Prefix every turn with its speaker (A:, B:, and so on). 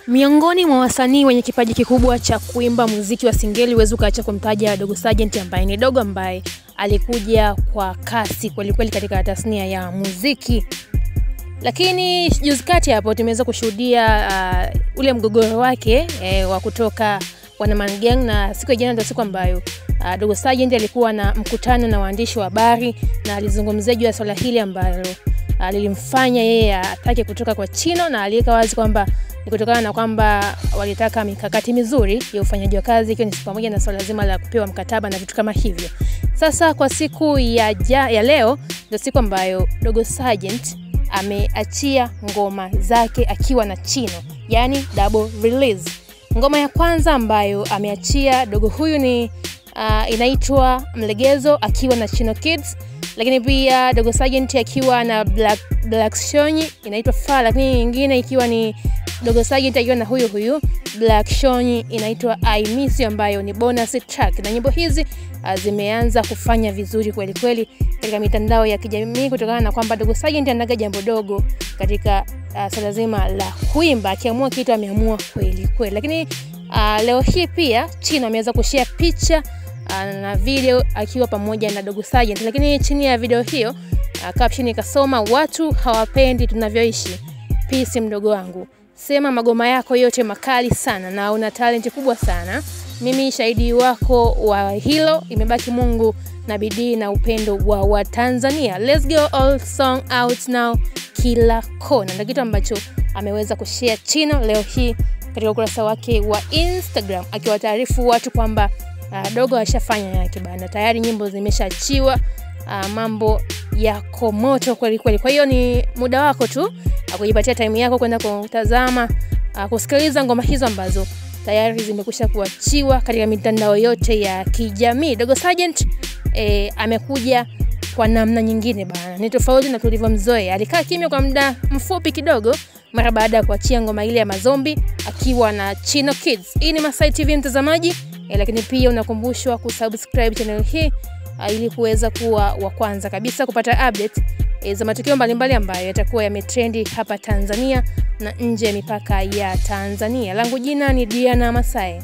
A: Miongoni mwa wasanii wenye kipaji kikubwa cha kuimba muziki wa singeli huwezi ukaacha kumtaja Dogo Sergeant ambaye ni dogo ambaye alikuja kwa kasi kweli kweli katika tasnia ya muziki. Lakini juzi kati hapo tumeweza kushuhudia ule mgogoro wake wa kutoka Wanaman Gang, na siku ya jana ndio siku ambayo Dogo Sergeant alikuwa na mkutano na waandishi wa habari na alizungumzia juu ya swala hili ambalo lilimfanya yeye atake kutoka kwa Chino, na aliweka wazi kwamba ni kutokana na kwamba walitaka mikakati mizuri ya ufanyaji wa kazi, ikiwa ni pamoja na swala zima la kupewa mkataba na vitu kama hivyo. Sasa kwa siku ya leo ndio siku ambayo Dogo Sergeant ameachia ngoma zake akiwa na Chino, yani double release. Ngoma ya kwanza ambayo ameachia dogo huyu ni inaitwa Mlegezo akiwa na Chino Kids, lakini pia Dogo Sergeant akiwa na Black Shonyi inaitwa Far, lakini nyingine ikiwa ni Dogo Sergeant akiwa na huyu Black Shonyi inaitwa I Miss You, ambayo ni bonus track. Na nyimbo hizi zimeanza kufanya vizuri kweli kweli katika mitandao ya kijamii kutokana na kwamba Dogo Sergeant anaga jambo dogo katika swala zima la kuimba, akiamua kitu ameamua kweli kweli. Lakini leo hii pia Chino ameweza kushare picha na video akiwa pamoja na Dogo Sergeant, lakini chini ya video hiyo caption ikasoma, watu hawapendi tunavyoishi, peace mdogo wangu, sema magoma yako yote makali sana na una talent kubwa sana, mimi shahidi wako wa hilo, imebaki Mungu na bidii na upendo wa Tanzania, let's go all song out now kila kona. Ndio kitu ambacho ameweza kushare Chino leo hii katika ukurasa wake wa Instagram, akiwataarifu watu kwamba dogo ashafanya yake bana, tayari nyimbo zimeshaachiwa, mambo yako moto kweli kweli. Kwa hiyo ni muda wako tu kujipatia time yako kwenda kutazama, kusikiliza ngoma hizo ambazo tayari zimekwisha kuachiwa katika mitandao yote ya kijamii. Dogo Sergeant amekuja kwa namna nyingine bana, ni tofauti na tulivyomzoea. Alikaa kimya kwa muda mfupi kidogo mara baada ya kuachia ngoma ile ya Mazombi akiwa na Chino Kids. Hii ni Masai TV mtazamaji, lakini pia unakumbushwa kusubscribe channel hii ili kuweza kuwa wa kwanza kabisa kupata update za matukio mbalimbali ambayo yatakuwa yametrendi hapa Tanzania na nje ya mipaka ya Tanzania. Langu jina ni Diana Masai.